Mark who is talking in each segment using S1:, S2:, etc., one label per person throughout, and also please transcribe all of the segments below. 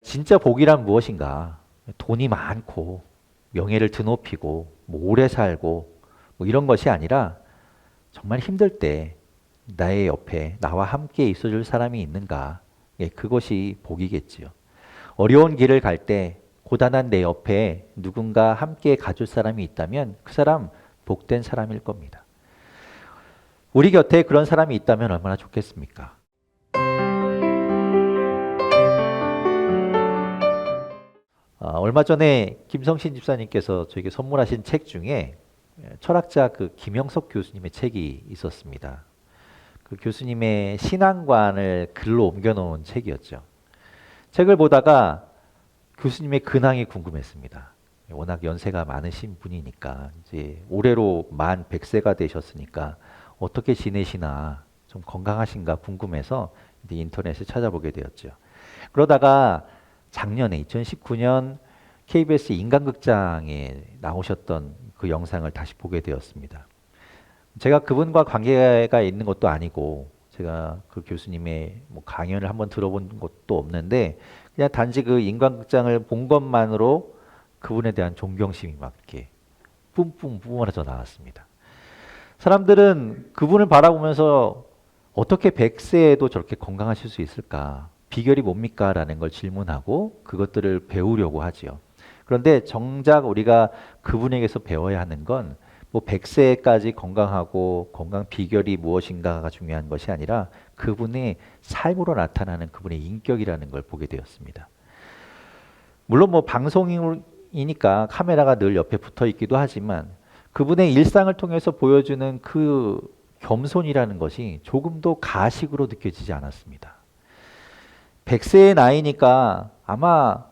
S1: 진짜 복이란 무엇인가? 돈이 많고 명예를 드높이고 오래 살고 이런 것이 아니라 정말 힘들 때 나의 옆에 나와 함께 있어줄 사람이 있는가? 예, 그것이 복이겠지요. 어려운 길을 갈 때 고단한 내 옆에 누군가 함께 가줄 사람이 있다면 그 사람 복된 사람일 겁니다. 우리 곁에 그런 사람이 있다면 얼마나 좋겠습니까? 얼마 전에 김성신 집사님께서 저에게 선물하신 책 중에 철학자 그 김영석 교수님의 책이 있었습니다. 그 교수님의 신앙관을 글로 옮겨놓은 책이었죠. 책을 보다가 교수님의 근황이 궁금했습니다. 워낙 연세가 많으신 분이니까 이제 올해로 만 100세가 되셨으니까 어떻게 지내시나 좀 건강하신가 궁금해서 이제 인터넷에 찾아보게 되었죠. 그러다가 작년에 2019년 KBS 인간극장에 나오셨던 그 영상을 다시 보게 되었습니다. 제가 그분과 관계가 있는 것도 아니고 제가 그 교수님의 뭐 강연을 한번 들어본 것도 없는데 그냥 단지 그 인간극장을 본 것만으로 그분에 대한 존경심이 막 이렇게 뿜뿜 뿜어져 나왔습니다. 사람들은 그분을 바라보면서 어떻게 100세에도 저렇게 건강하실 수 있을까? 비결이 뭡니까? 라는 걸 질문하고 그것들을 배우려고 하지요. 그런데 정작 우리가 그분에게서 배워야 하는 건 뭐 100세까지 건강하고 건강 비결이 무엇인가가 중요한 것이 아니라 그분의 삶으로 나타나는 그분의 인격이라는 걸 보게 되었습니다. 물론 뭐 방송이니까 카메라가 늘 옆에 붙어 있기도 하지만 그분의 일상을 통해서 보여주는 그 겸손이라는 것이 조금도 가식으로 느껴지지 않았습니다. 100세의 나이니까 아마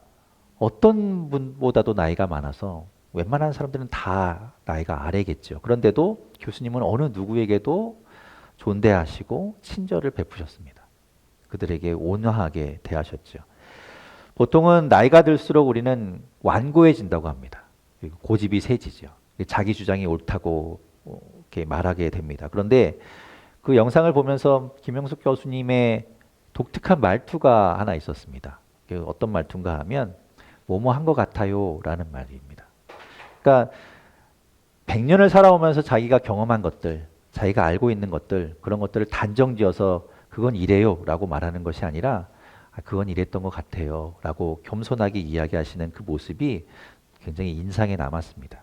S1: 어떤 분보다도 나이가 많아서 웬만한 사람들은 다 나이가 아래겠죠. 그런데도 교수님은 어느 누구에게도 존대하시고 친절을 베푸셨습니다. 그들에게 온화하게 대하셨죠. 보통은 나이가 들수록 우리는 완고해진다고 합니다. 그리고 고집이 세지죠. 자기 주장이 옳다고 이렇게 말하게 됩니다. 그런데 그 영상을 보면서 김영숙 교수님의 독특한 말투가 하나 있었습니다. 어떤 말투인가 하면 뭐뭐 한 것 같아요 라는 말입니다. 그러니까 100년을 살아오면서 자기가 경험한 것들, 자기가 알고 있는 것들, 그런 것들을 단정지어서 그건 이래요 라고 말하는 것이 아니라 그건 이랬던 것 같아요 라고 겸손하게 이야기하시는 그 모습이 굉장히 인상에 남았습니다.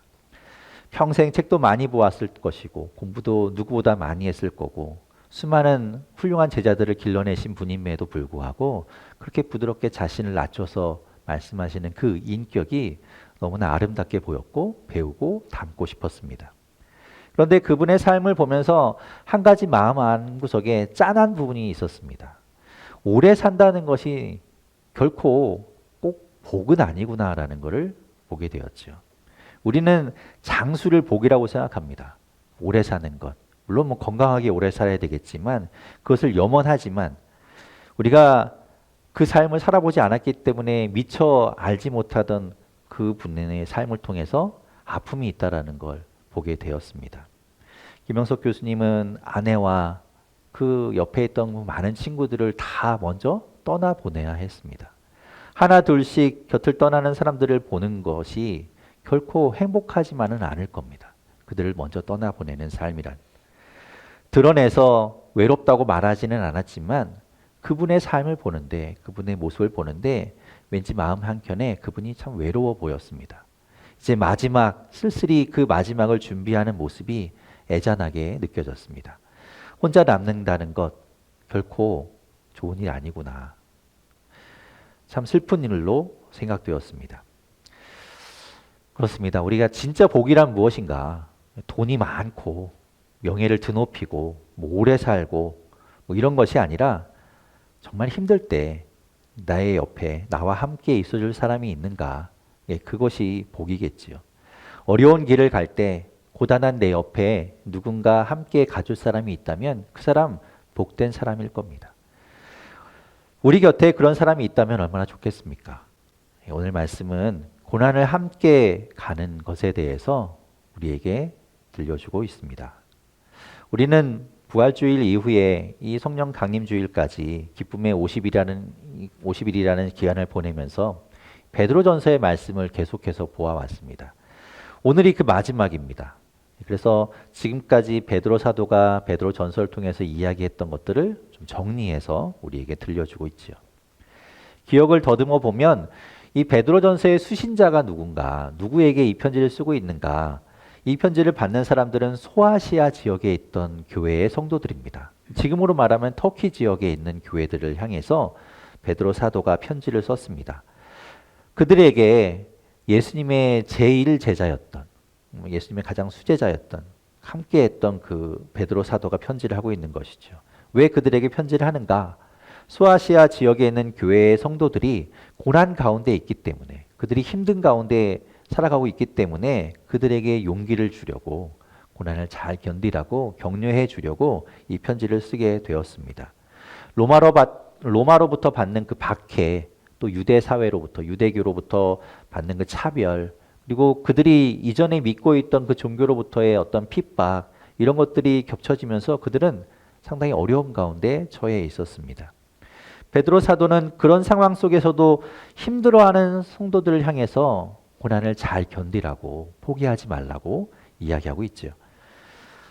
S1: 평생 책도 많이 보았을 것이고 공부도 누구보다 많이 했을 거고 수많은 훌륭한 제자들을 길러내신 분임에도 불구하고 그렇게 부드럽게 자신을 낮춰서 말씀하시는 그 인격이 너무나 아름답게 보였고 배우고 닮고 싶었습니다. 그런데 그분의 삶을 보면서 한 가지 마음 한구석에 짠한 부분이 있었습니다. 오래 산다는 것이 결코 꼭 복은 아니구나라는 것을 보게 되었죠. 우리는 장수를 복이라고 생각합니다. 오래 사는 것. 물론 뭐 건강하게 오래 살아야 되겠지만 그것을 염원하지만 우리가 그 삶을 살아보지 않았기 때문에 미처 알지 못하던 그 분의 삶을 통해서 아픔이 있다라는 걸 보게 되었습니다. 김영석 교수님은 아내와 그 옆에 있던 많은 친구들을 다 먼저 떠나보내야 했습니다. 하나 둘씩 곁을 떠나는 사람들을 보는 것이 결코 행복하지만은 않을 겁니다. 그들을 먼저 떠나보내는 삶이란. 드러내서 외롭다고 말하지는 않았지만 그분의 삶을 보는데 그분의 모습을 보는데 왠지 마음 한켠에 그분이 참 외로워 보였습니다. 이제 마지막 쓸쓸히 그 마지막을 준비하는 모습이 애잔하게 느껴졌습니다. 혼자 남는다는 것 결코 좋은 일 아니구나. 참 슬픈 일로 생각되었습니다. 그렇습니다. 우리가 진짜 복이란 무엇인가? 돈이 많고 명예를 드높이고 오래 살고 이런 것이 아니라 정말 힘들 때 나의 옆에 나와 함께 있어줄 사람이 있는가? 예, 그것이 복이겠지요. 어려운 길을 갈 때 고단한 내 옆에 누군가 함께 가줄 사람이 있다면 그 사람 복된 사람일 겁니다. 우리 곁에 그런 사람이 있다면 얼마나 좋겠습니까? 예, 오늘 말씀은 고난을 함께 가는 것에 대해서 우리에게 들려주고 있습니다. 우리는 부활주일 이후에 이 성령 강림주일까지 기쁨의 50일이라는 기간을 보내면서 베드로전서의 말씀을 계속해서 보아왔습니다. 오늘이 그 마지막입니다. 그래서 지금까지 베드로 사도가 베드로 전서를 통해서 이야기했던 것들을 좀 정리해서 우리에게 들려주고 있지요. 기억을 더듬어 보면 이 베드로 전서의 수신자가 누군가, 누구에게 이 편지를 쓰고 있는가, 이 편지를 받는 사람들은 소아시아 지역에 있던 교회의 성도들입니다. 지금으로 말하면 터키 지역에 있는 교회들을 향해서 베드로 사도가 편지를 썼습니다. 그들에게 예수님의 제1 제자였던, 예수님의 가장 수제자였던, 함께했던 그 베드로 사도가 편지를 하고 있는 것이죠. 왜 그들에게 편지를 하는가? 소아시아 지역에 있는 교회의 성도들이 고난 가운데 있기 때문에, 그들이 힘든 가운데 살아가고 있기 때문에 그들에게 용기를 주려고, 고난을 잘 견디라고 격려해 주려고 이 편지를 쓰게 되었습니다. 로마로부터 받는 그 박해, 또 유대 사회로부터, 유대교로부터 받는 그 차별, 그리고 그들이 이전에 믿고 있던 그 종교로부터의 어떤 핍박, 이런 것들이 겹쳐지면서 그들은 상당히 어려움 가운데 처해 있었습니다. 베드로 사도는 그런 상황 속에서도 힘들어하는 성도들을 향해서 고난을 잘 견디라고, 포기하지 말라고 이야기하고 있죠.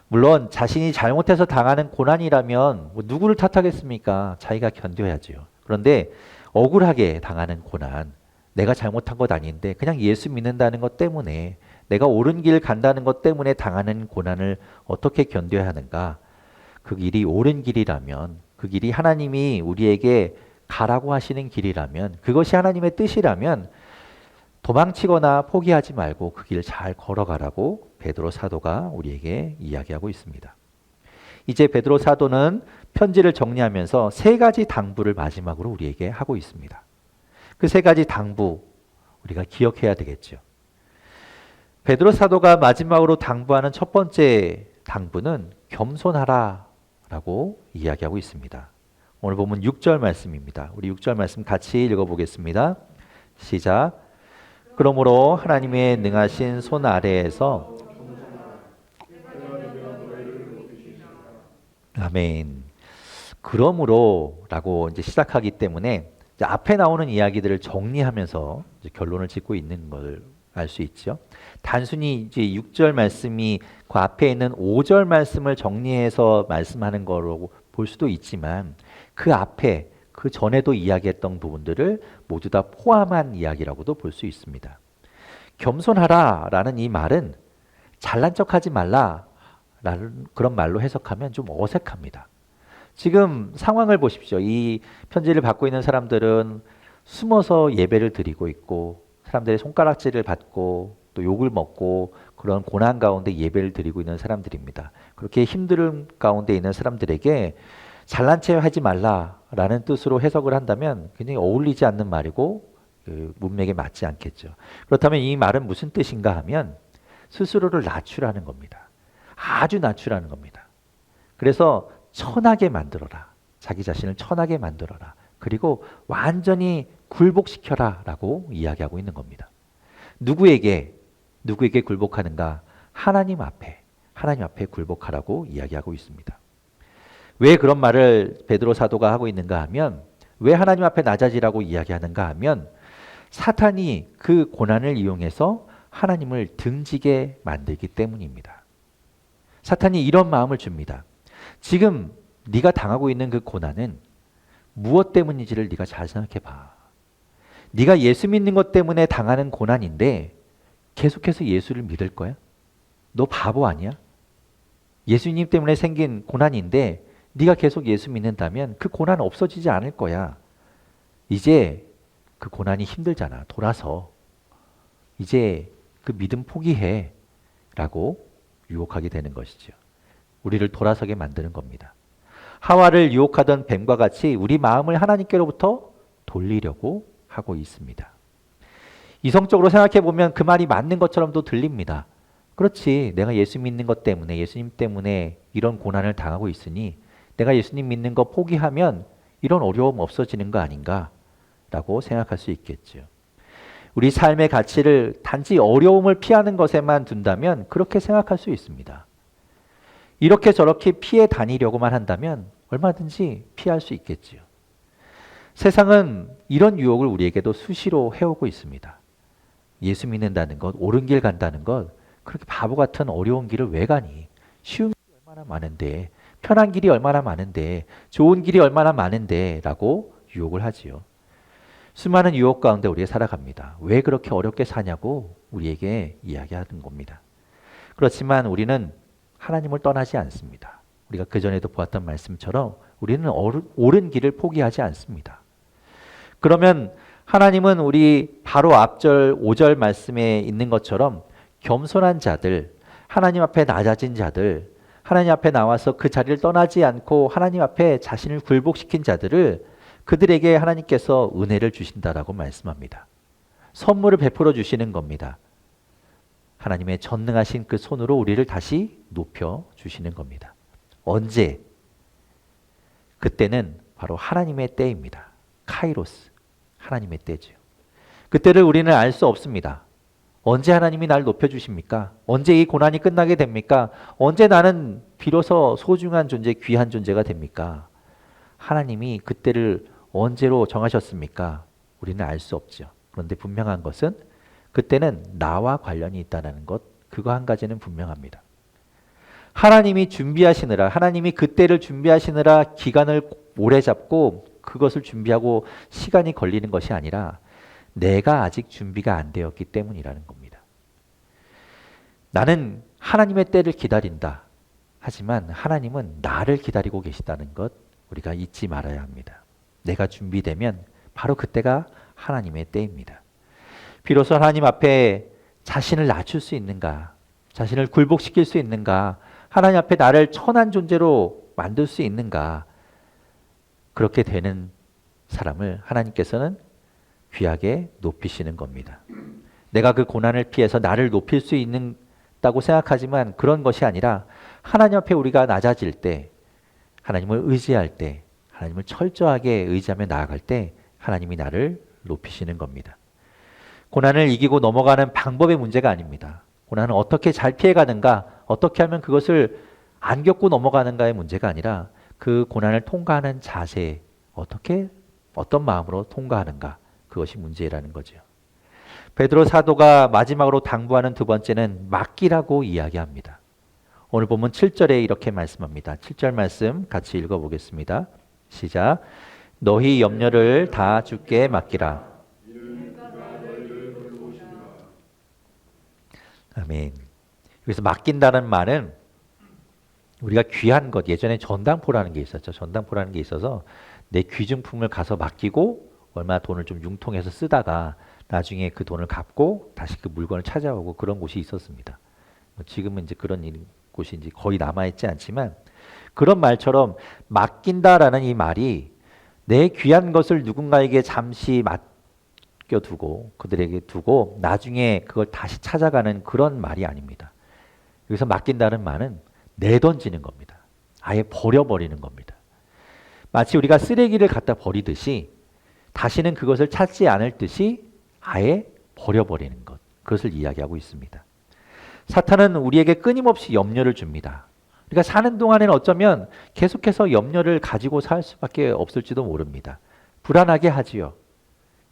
S1: 물론 자신이 잘못해서 당하는 고난이라면 누구를 탓하겠습니까? 자기가 견뎌야죠. 그런데 억울하게 당하는 고난, 내가 잘못한 것 아닌데 그냥 예수 믿는다는 것 때문에, 내가 옳은 길 간다는 것 때문에 당하는 고난을 어떻게 견뎌야 하는가? 그 길이 옳은 길이라면, 그 길이 하나님이 우리에게 가라고 하시는 길이라면, 그것이 하나님의 뜻이라면 도망치거나 포기하지 말고 그 길을 잘 걸어가라고 베드로 사도가 우리에게 이야기하고 있습니다. 이제 베드로 사도는 편지를 정리하면서 세 가지 당부를 마지막으로 우리에게 하고 있습니다. 그 세 가지 당부 우리가 기억해야 되겠죠. 베드로 사도가 마지막으로 당부하는 첫 번째 당부는 겸손하라 라고 이야기하고 있습니다. 오늘 보면 6절 말씀입니다. 우리 6절 말씀 같이 읽어보겠습니다. 시작. 그러므로 하나님의 능하신 손 아래에서, 아멘. 그러므로 라고 이제 시작하기 때문에 이제 앞에 나오는 이야기들을 정리하면서 이제 결론을 짓고 있는 걸 알 수 있죠. 단순히 이제 6절 말씀이 그 앞에 있는 5절 말씀을 정리해서 말씀하는 거로 볼 수도 있지만, 그 앞에, 그 전에도 이야기했던 부분들을 모두 다 포함한 이야기라고도 볼 수 있습니다. 겸손하라 라는 이 말은 잘난 척하지 말라 라는 그런 말로 해석하면 좀 어색합니다. 지금 상황을 보십시오. 이 편지를 받고 있는 사람들은 숨어서 예배를 드리고 있고, 사람들의 손가락질을 받고 또 욕을 먹고 그런 고난 가운데 예배를 드리고 있는 사람들입니다. 그렇게 힘든 가운데 있는 사람들에게 잘난 체 하지 말라라는 뜻으로 해석을 한다면 굉장히 어울리지 않는 말이고 그 문맥에 맞지 않겠죠. 그렇다면 이 말은 무슨 뜻인가 하면 스스로를 낮추라는 겁니다. 아주 낮추라는 겁니다. 그래서 천하게 만들어라. 자기 자신을 천하게 만들어라. 그리고 완전히 굴복시켜라 라고 이야기하고 있는 겁니다. 누구에게 굴복하는가? 하나님 앞에 굴복하라고 이야기하고 있습니다. 왜 그런 말을 베드로 사도가 하고 있는가 하면, 왜 하나님 앞에 낮아지라고 이야기하는가 하면, 사탄이 그 고난을 이용해서 하나님을 등지게 만들기 때문입니다. 사탄이 이런 마음을 줍니다. 지금 네가 당하고 있는 그 고난은 무엇 때문인지를 네가 잘 생각해 봐. 네가 예수 믿는 것 때문에 당하는 고난인데 계속해서 예수를 믿을 거야? 너 바보 아니야? 예수님 때문에 생긴 고난인데 네가 계속 예수 믿는다면 그 고난 없어지지 않을 거야. 이제 그 고난이 힘들잖아. 돌아서 이제 그 믿음 포기해 라고 유혹하게 되는 것이죠. 우리를 돌아서게 만드는 겁니다. 하와를 유혹하던 뱀과 같이 우리 마음을 하나님께로부터 돌리려고 하고 있습니다. 이성적으로 생각해 보면 그 말이 맞는 것처럼도 들립니다. 그렇지, 내가 예수 믿는 것 때문에, 예수님 때문에 이런 고난을 당하고 있으니 내가 예수님 믿는 거 포기하면 이런 어려움 없어지는 거 아닌가 라고 생각할 수 있겠죠. 우리 삶의 가치를 단지 어려움을 피하는 것에만 둔다면 그렇게 생각할 수 있습니다. 이렇게 저렇게 피해 다니려고만 한다면 얼마든지 피할 수 있겠지요. 세상은 이런 유혹을 우리에게도 수시로 해오고 있습니다. 예수 믿는다는 것, 옳은 길 간다는 것, 그렇게 바보 같은 어려운 길을 왜 가니? 쉬운 길이 얼마나 많은데, 편한 길이 얼마나 많은데, 좋은 길이 얼마나 많은데 라고 유혹을 하지요. 수많은 유혹 가운데 우리가 살아갑니다. 왜 그렇게 어렵게 사냐고 우리에게 이야기하는 겁니다. 그렇지만 우리는 하나님을 떠나지 않습니다. 우리가 그전에도 보았던 말씀처럼 우리는 옳은 길을 포기하지 않습니다. 그러면 하나님은 우리 바로 앞절 5절 말씀에 있는 것처럼 겸손한 자들, 하나님 앞에 낮아진 자들, 하나님 앞에 나와서 그 자리를 떠나지 않고 하나님 앞에 자신을 굴복시킨 자들을 그들에게 하나님께서 은혜를 주신다라고 말씀합니다. 선물을 베풀어 주시는 겁니다. 하나님의 전능하신 그 손으로 우리를 다시 높여 주시는 겁니다. 언제? 그때는 바로 하나님의 때입니다. 카이로스, 하나님의 때죠. 그때를 우리는 알 수 없습니다. 언제 하나님이 날 높여주십니까? 언제 이 고난이 끝나게 됩니까? 언제 나는 비로소 소중한 존재, 귀한 존재가 됩니까? 하나님이 그때를 언제로 정하셨습니까? 우리는 알 수 없죠. 그런데 분명한 것은 그때는 나와 관련이 있다는 것, 그거 한 가지는 분명합니다. 하나님이 준비하시느라, 하나님이 그때를 준비하시느라 기간을 오래 잡고 그것을 준비하고 시간이 걸리는 것이 아니라 내가 아직 준비가 안 되었기 때문이라는 겁니다. 나는 하나님의 때를 기다린다. 하지만 하나님은 나를 기다리고 계시다는 것 우리가 잊지 말아야 합니다. 내가 준비되면 바로 그때가 하나님의 때입니다. 비로소 하나님 앞에 자신을 낮출 수 있는가? 자신을 굴복시킬 수 있는가? 하나님 앞에 나를 천한 존재로 만들 수 있는가? 그렇게 되는 사람을 하나님께서는 귀하게 높이시는 겁니다. 내가 그 고난을 피해서 나를 높일 수 있다고 생각하지만 그런 것이 아니라 하나님 앞에 우리가 낮아질 때, 하나님을 의지할 때, 하나님을 철저하게 의지하며 나아갈 때 하나님이 나를 높이시는 겁니다. 고난을 이기고 넘어가는 방법의 문제가 아닙니다. 고난을 어떻게 잘 피해가는가, 어떻게 하면 그것을 안 겪고 넘어가는가의 문제가 아니라 그 고난을 통과하는 자세, 어떤 마음으로 통과하는가, 그것이 문제라는 거죠. 베드로 사도가 마지막으로 당부하는 두 번째는 맡기라고 이야기합니다. 오늘 보면 7절에 이렇게 말씀합니다. 7절 말씀 같이 읽어보겠습니다. 시작. 너희 염려를 다 주께 맡기라. 아멘. 여기서 맡긴다는 말은 우리가 귀한 것, 예전에 전당포라는 게 있었죠. 전당포라는 게 있어서 내 귀중품을 가서 맡기고 얼마 돈을 좀 융통해서 쓰다가 나중에 그 돈을 갚고 다시 그 물건을 찾아오고 그런 곳이 있었습니다. 지금은 이제 그런 곳이 이제 거의 남아있지 않지만 그런 말처럼 맡긴다라는 이 말이 내 귀한 것을 누군가에게 잠시 맡겨두고 그들에게 두고 나중에 그걸 다시 찾아가는 그런 말이 아닙니다. 여기서 맡긴다는 말은 내던지는 겁니다. 아예 버려버리는 겁니다. 마치 우리가 쓰레기를 갖다 버리듯이 다시는 그것을 찾지 않을 듯이 아예 버려버리는 것. 그것을 이야기하고 있습니다. 사탄은 우리에게 끊임없이 염려를 줍니다. 그러니까 사는 동안에는 어쩌면 계속해서 염려를 가지고 살 수밖에 없을지도 모릅니다. 불안하게 하지요.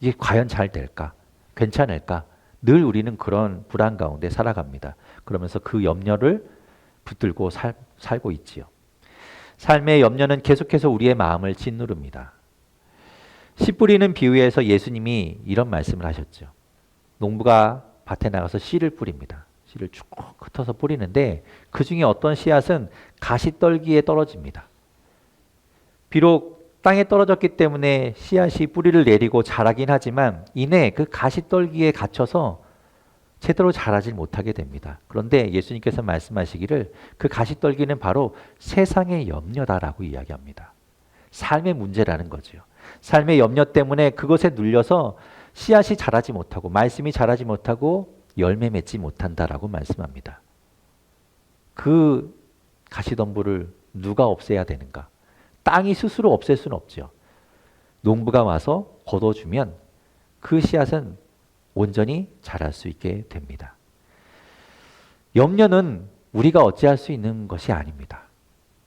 S1: 이게 과연 잘 될까? 괜찮을까? 늘 우리는 그런 불안 가운데 살아갑니다. 그러면서 그 염려를 붙들고 살고 있지요. 삶의 염려는 계속해서 우리의 마음을 짓누릅니다. 씨 뿌리는 비유에서 예수님이 이런 말씀을 하셨죠. 농부가 밭에 나가서 씨를 뿌립니다. 씨를 쭉 흩어서 뿌리는데 그 중에 어떤 씨앗은 가시떨기에 떨어집니다. 비록 땅에 떨어졌기 때문에 씨앗이 뿌리를 내리고 자라긴 하지만 이내 그 가시떨기에 갇혀서 제대로 자라질 못하게 됩니다. 그런데 예수님께서 말씀하시기를 그 가시떨기는 바로 세상의 염려다라고 이야기합니다. 삶의 문제라는 거죠. 삶의 염려 때문에 그것에 눌려서 씨앗이 자라지 못하고 말씀이 자라지 못하고 열매 맺지 못한다라고 말씀합니다. 그 가시덤불을 누가 없애야 되는가? 땅이 스스로 없앨 수는 없죠. 농부가 와서 걷어주면 그 씨앗은 온전히 자랄 수 있게 됩니다. 염려는 우리가 어찌할 수 있는 것이 아닙니다.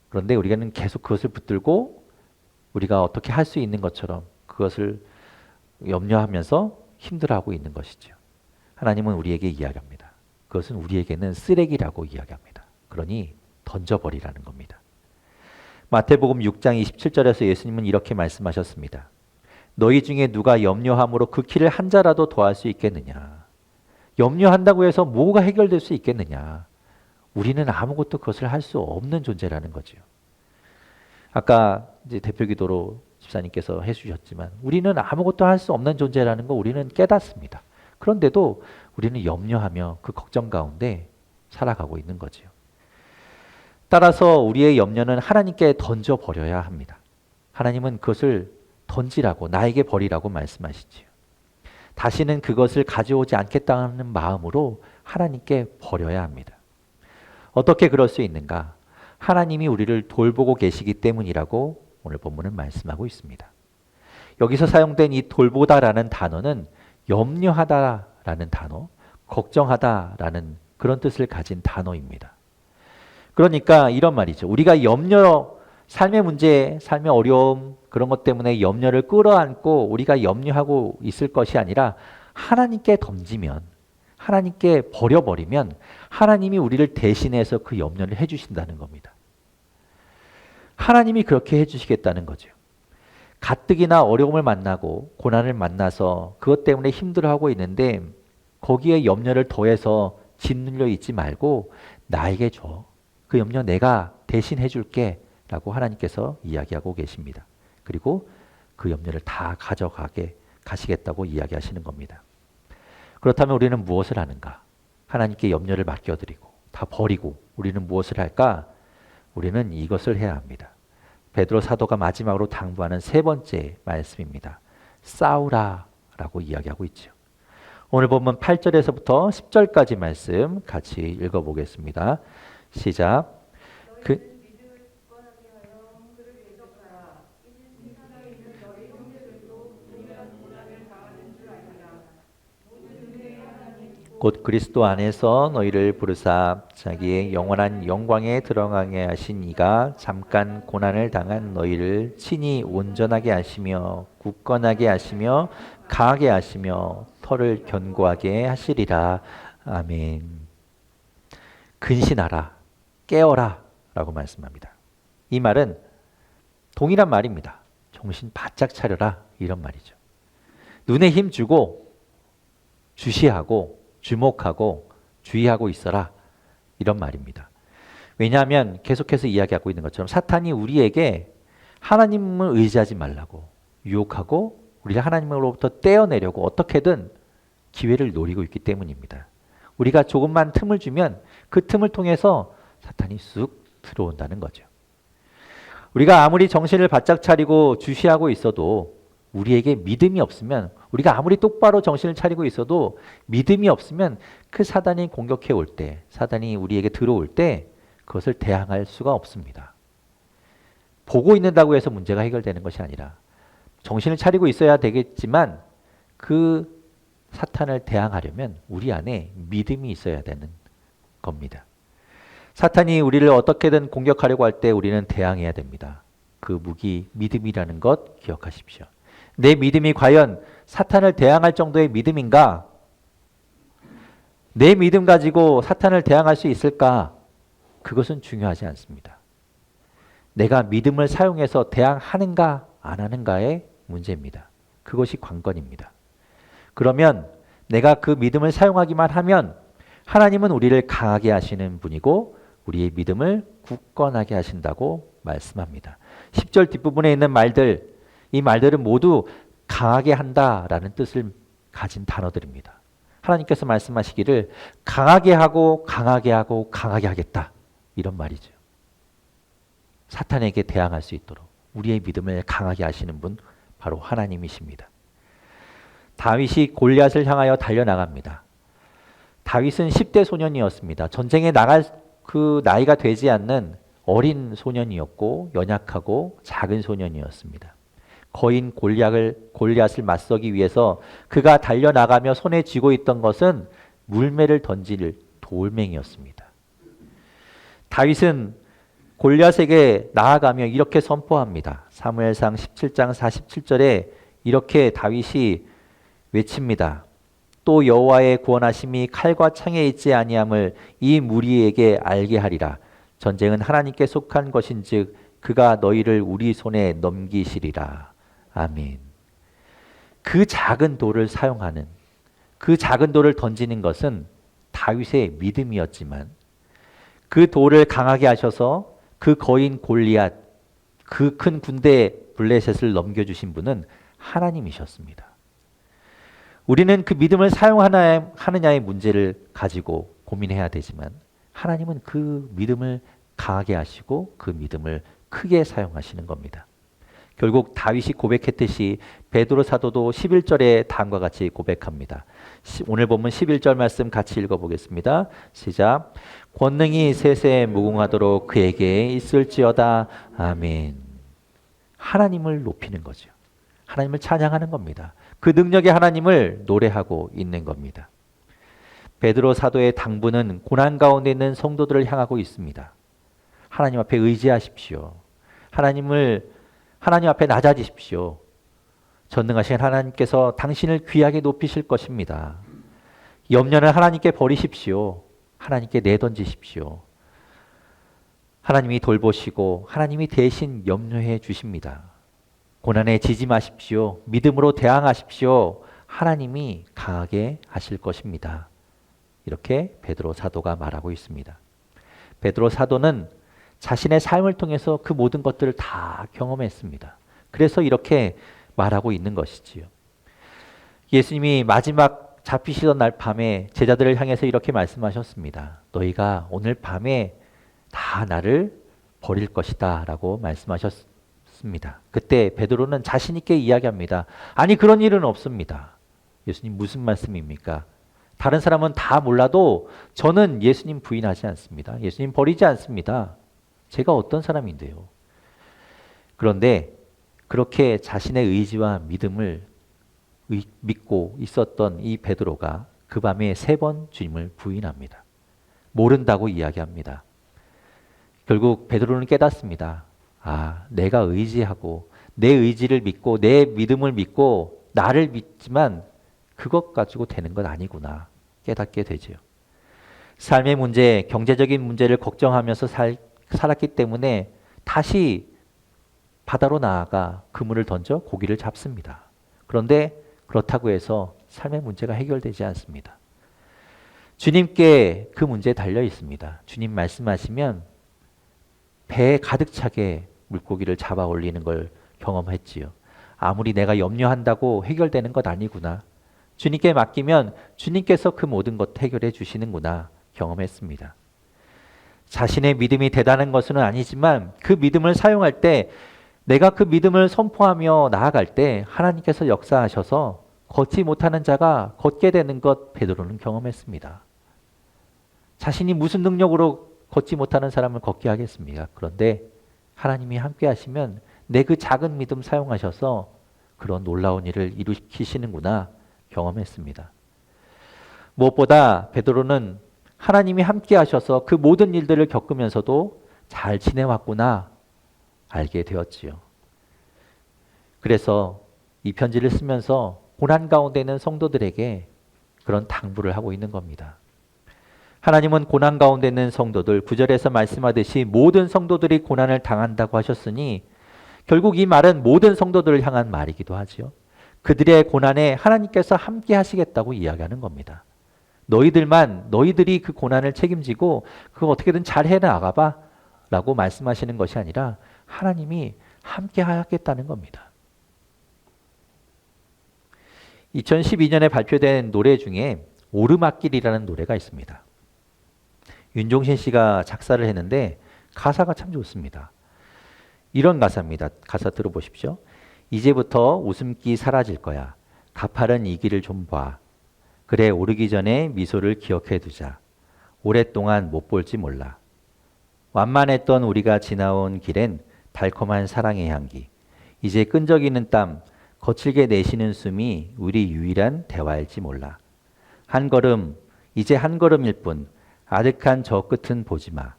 S1: 그런데 우리는 계속 그것을 붙들고 우리가 어떻게 할 수 있는 것처럼 그것을 염려하면서 힘들어하고 있는 것이죠. 하나님은 우리에게 이야기합니다. 그것은 우리에게는 쓰레기라고 이야기합니다. 그러니 던져버리라는 겁니다. 마태복음 6장 27절에서 예수님은 이렇게 말씀하셨습니다. 너희 중에 누가 염려함으로 그 키를 한 자라도 더할 수 있겠느냐. 염려한다고 해서 뭐가 해결될 수 있겠느냐. 우리는 아무것도 그것을 할 수 없는 존재라는 거죠. 아까 이제 대표 기도로 집사님께서 해주셨지만 우리는 아무것도 할 수 없는 존재라는 거 우리는 깨닫습니다. 그런데도 우리는 염려하며 그 걱정 가운데 살아가고 있는 거지요. 따라서 우리의 염려는 하나님께 던져버려야 합니다. 하나님은 그것을 던지라고 나에게 버리라고 말씀하시지요. 다시는 그것을 가져오지 않겠다는 마음으로 하나님께 버려야 합니다. 어떻게 그럴 수 있는가? 하나님이 우리를 돌보고 계시기 때문이라고 오늘 본문은 말씀하고 있습니다. 여기서 사용된 이 돌보다라는 단어는 염려하다라는 단어, 걱정하다라는 그런 뜻을 가진 단어입니다. 그러니까 이런 말이죠. 우리가 삶의 문제, 삶의 어려움 그런 것 때문에 염려를 끌어안고 우리가 염려하고 있을 것이 아니라 하나님께 던지면, 하나님께 버려버리면 하나님이 우리를 대신해서 그 염려를 해주신다는 겁니다. 하나님이 그렇게 해주시겠다는 거죠. 가뜩이나 어려움을 만나고 고난을 만나서 그것 때문에 힘들어하고 있는데 거기에 염려를 더해서 짓눌려 있지 말고 나에게 줘. 그 염려 내가 대신 해줄게 라고 하나님께서 이야기하고 계십니다. 그리고 그 염려를 다 가시겠다고 이야기하시는 겁니다. 그렇다면 우리는 무엇을 하는가? 하나님께 염려를 맡겨드리고 다 버리고 우리는 무엇을 할까? 우리는 이것을 해야 합니다. 베드로 사도가 마지막으로 당부하는 세 번째 말씀입니다. 싸우라 라고 이야기하고 있죠. 오늘 본문 8절에서부터 10절까지 말씀 같이 읽어보겠습니다. 시작. 곧 그리스도 안에서 너희를 부르사 자기의 영원한 영광에 들어가게 하신 이가 잠깐 고난을 당한 너희를 친히 온전하게 하시며 굳건하게 하시며 강하게 하시며 터를 견고하게 하시리라. 아멘. 근신하라, 깨어라 라고 말씀합니다. 이 말은 동일한 말입니다. 정신 바짝 차려라 이런 말이죠. 눈에 힘주고 주시하고 주목하고 주의하고 있어라 이런 말입니다. 왜냐하면 계속해서 이야기하고 있는 것처럼 사탄이 우리에게 하나님을 의지하지 말라고 유혹하고 우리를 하나님으로부터 떼어내려고 어떻게든 기회를 노리고 있기 때문입니다. 우리가 조금만 틈을 주면 그 틈을 통해서 사탄이 쑥 들어온다는 거죠. 우리가 아무리 정신을 바짝 차리고 주시하고 있어도 우리에게 믿음이 없으면 우리가 아무리 똑바로 정신을 차리고 있어도 믿음이 없으면 그 사단이 공격해 올 때, 사단이 우리에게 들어올 때 그것을 대항할 수가 없습니다. 보고 있는다고 해서 문제가 해결되는 것이 아니라 정신을 차리고 있어야 되겠지만 그 사탄을 대항하려면 우리 안에 믿음이 있어야 되는 겁니다. 사탄이 우리를 어떻게든 공격하려고 할 때 우리는 대항해야 됩니다. 그 무기 믿음이라는 것 기억하십시오. 내 믿음이 과연 사탄을 대항할 정도의 믿음인가? 내 믿음 가지고 사탄을 대항할 수 있을까? 그것은 중요하지 않습니다. 내가 믿음을 사용해서 대항하는가 안 하는가의 문제입니다. 그것이 관건입니다. 그러면 내가 그 믿음을 사용하기만 하면 하나님은 우리를 강하게 하시는 분이고 우리의 믿음을 굳건하게 하신다고 말씀합니다. 10절 뒷부분에 있는 말들, 이 말들은 모두 강하게 한다라는 뜻을 가진 단어들입니다. 하나님께서 말씀하시기를 강하게 하고 강하게 하고 강하게 하겠다. 이런 말이죠. 사탄에게 대항할 수 있도록 우리의 믿음을 강하게 하시는 분 바로 하나님이십니다. 다윗이 골리앗을 향하여 달려나갑니다. 다윗은 10대 소년이었습니다. 전쟁에 나갈 그 나이가 되지 않는 어린 소년이었고 연약하고 작은 소년이었습니다. 거인 골리앗을 맞서기 위해서 그가 달려나가며 손에 쥐고 있던 것은 물매를 던질 돌멩이였습니다. 다윗은 골리앗에게 나아가며 이렇게 선포합니다. 사무엘상 17장 47절에 이렇게 다윗이 외칩니다. 또 여호와의 구원하심이 칼과 창에 있지 아니함을 이 무리에게 알게 하리라. 전쟁은 하나님께 속한 것인즉 그가 너희를 우리 손에 넘기시리라. 아멘. 그 작은 돌을 사용하는, 그 작은 돌을 던지는 것은 다윗의 믿음이었지만 그 돌을 강하게 하셔서 그 거인 골리앗, 그 큰 군대 블레셋을 넘겨주신 분은 하나님이셨습니다. 우리는 그 믿음을 사용하느냐의 문제를 가지고 고민해야 되지만 하나님은 그 믿음을 강하게 하시고 그 믿음을 크게 사용하시는 겁니다. 결국 다윗이 고백했듯이 베드로 사도도 11절에 다음과 같이 고백합니다. 오늘 본문 11절 말씀 같이 읽어보겠습니다. 시작. 권능이 세세 무궁하도록 그에게 있을지어다. 아멘. 하나님을 높이는 거죠. 하나님을 찬양하는 겁니다. 그 능력의 하나님을 노래하고 있는 겁니다. 베드로 사도의 당부는 고난 가운데 있는 성도들을 향하고 있습니다. 하나님 앞에 의지하십시오. 하나님 앞에 낮아지십시오. 전능하신 하나님께서 당신을 귀하게 높이실 것입니다. 염려는 하나님께 버리십시오. 하나님께 내던지십시오. 하나님이 돌보시고 하나님이 대신 염려해 주십니다. 고난에 지지 마십시오. 믿음으로 대항하십시오. 하나님이 강하게 하실 것입니다. 이렇게 베드로 사도가 말하고 있습니다. 베드로 사도는 자신의 삶을 통해서 그 모든 것들을 다 경험했습니다. 그래서 이렇게 말하고 있는 것이지요. 예수님이 마지막 잡히시던 날 밤에 제자들을 향해서 이렇게 말씀하셨습니다. 너희가 오늘 밤에 다 나를 버릴 것이다 라고 말씀하셨습니다. 그때 베드로는 자신 있게 이야기합니다. 아니 그런 일은 없습니다. 예수님 무슨 말씀입니까? 다른 사람은 다 몰라도 저는 예수님 부인하지 않습니다. 예수님 버리지 않습니다. 제가 어떤 사람인데요. 그런데 그렇게 자신의 의지와 믿음을 믿고 있었던 이 베드로가 그 밤에 3번 주님을 부인합니다. 모른다고 이야기합니다. 결국 베드로는 깨닫습니다. 아, 내가 의지하고 내 의지를 믿고 내 믿음을 믿고 나를 믿지만 그것 가지고 되는 건 아니구나 깨닫게 되죠. 삶의 문제, 경제적인 문제를 걱정하면서 살았기 때문에 다시 바다로 나아가 그물을 던져 고기를 잡습니다. 그런데 그렇다고 해서 삶의 문제가 해결되지 않습니다. 주님께 그 문제에 달려 있습니다. 주님 말씀하시면 배에 가득 차게 물고기를 잡아 올리는 걸 경험했지요. 아무리 내가 염려한다고 해결되는 것 아니구나. 주님께 맡기면 주님께서 그 모든 것 해결해 주시는구나 경험했습니다. 자신의 믿음이 대단한 것은 아니지만 그 믿음을 사용할 때 내가 그 믿음을 선포하며 나아갈 때 하나님께서 역사하셔서 걷지 못하는 자가 걷게 되는 것 베드로는 경험했습니다. 자신이 무슨 능력으로 걷지 못하는 사람을 걷게 하겠습니까? 그런데 하나님이 함께 하시면 내 그 작은 믿음 사용하셔서 그런 놀라운 일을 일으키시는구나 경험했습니다. 무엇보다 베드로는 하나님이 함께 하셔서 그 모든 일들을 겪으면서도 잘 지내왔구나 알게 되었지요. 그래서 이 편지를 쓰면서 고난 가운데 있는 성도들에게 그런 당부를 하고 있는 겁니다. 하나님은 고난 가운데 있는 성도들, 9절에서 말씀하듯이 모든 성도들이 고난을 당한다고 하셨으니 결국 이 말은 모든 성도들을 향한 말이기도 하지요. 그들의 고난에 하나님께서 함께 하시겠다고 이야기하는 겁니다. 너희들이 그 고난을 책임지고 그거 어떻게든 잘 해나가봐 라고 말씀하시는 것이 아니라 하나님이 함께 하겠다는 겁니다. 2012년에 발표된 노래 중에 오르막길이라는 노래가 있습니다. 윤종신 씨가 작사를 했는데 가사가 참 좋습니다. 이런 가사입니다. 가사 들어보십시오. 이제부터 웃음기 사라질 거야. 가파른 이 길을 좀 봐. 그래 오르기 전에 미소를 기억해 두자. 오랫동안 못 볼지 몰라. 완만했던 우리가 지나온 길엔 달콤한 사랑의 향기. 이제 끈적이는 땀, 거칠게 내쉬는 숨이 우리 유일한 대화일지 몰라. 한 걸음, 이제 한 걸음일 뿐. 아득한 저 끝은 보지 마.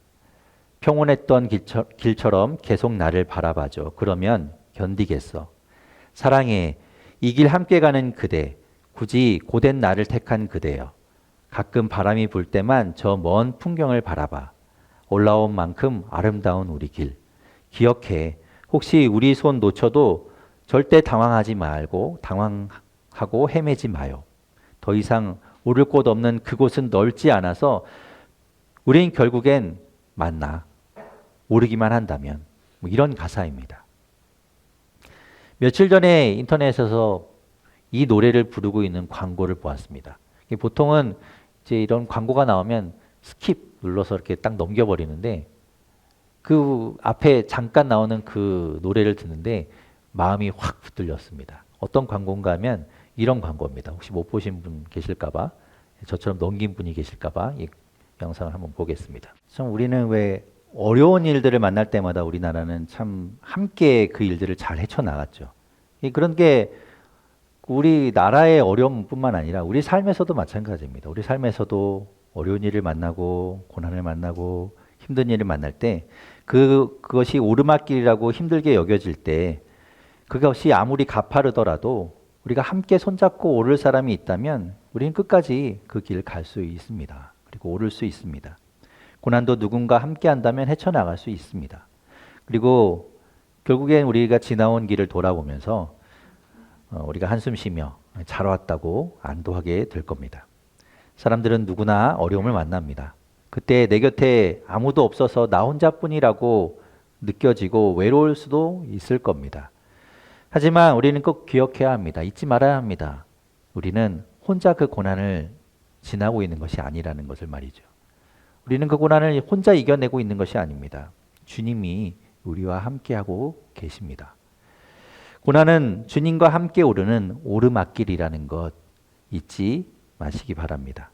S1: 평온했던 길처럼 계속 나를 바라봐줘. 그러면 견디겠어. 사랑해. 이 길 함께 가는 그대. 굳이 고된 나를 택한 그대여. 가끔 바람이 불 때만 저 먼 풍경을 바라봐. 올라온 만큼 아름다운 우리 길. 기억해. 혹시 우리 손 놓쳐도 절대 당황하지 말고 당황하고 헤매지 마요. 더 이상 오를 곳 없는 그곳은 넓지 않아서 우린 결국엔 만나. 오르기만 한다면. 뭐 이런 가사입니다. 며칠 전에 인터넷에서 이 노래를 부르고 있는 광고를 보았습니다. 보통은 이제 이런 광고가 나오면 스킵 눌러서 이렇게 딱 넘겨버리는데 그 앞에 잠깐 나오는 그 노래를 듣는데 마음이 확 붙들렸습니다. 어떤 광고인가 하면 이런 광고입니다. 혹시 못 보신 분 계실까봐, 저처럼 넘긴 분이 계실까봐 이 영상을 한번 보겠습니다. 참 우리는 왜 어려운 일들을 만날 때마다 우리나라는 참 함께 그 일들을 잘 헤쳐나갔죠. 그런 게 우리나라의 어려움뿐만 아니라 우리 삶에서도 마찬가지입니다. 우리 삶에서도 어려운 일을 만나고 고난을 만나고 힘든 일을 만날 때 그것이 오르막길이라고 힘들게 여겨질 때 그것이 아무리 가파르더라도 우리가 함께 손잡고 오를 사람이 있다면 우리는 끝까지 그 길을 갈 수 있습니다. 그리고 오를 수 있습니다. 고난도 누군가 함께 한다면 헤쳐나갈 수 있습니다. 그리고 결국엔 우리가 지나온 길을 돌아보면서 우리가 한숨 쉬며 잘 왔다고 안도하게 될 겁니다. 사람들은 누구나 어려움을 만납니다. 그때 내 곁에 아무도 없어서 나 혼자뿐이라고 느껴지고 외로울 수도 있을 겁니다. 하지만 우리는 꼭 기억해야 합니다. 잊지 말아야 합니다. 우리는 혼자 그 고난을 지나고 있는 것이 아니라는 것을 말이죠. 우리는 그 고난을 혼자 이겨내고 있는 것이 아닙니다. 주님이 우리와 함께하고 계십니다. 고난은 주님과 함께 오르는 오르막길이라는 것 잊지 마시기 바랍니다.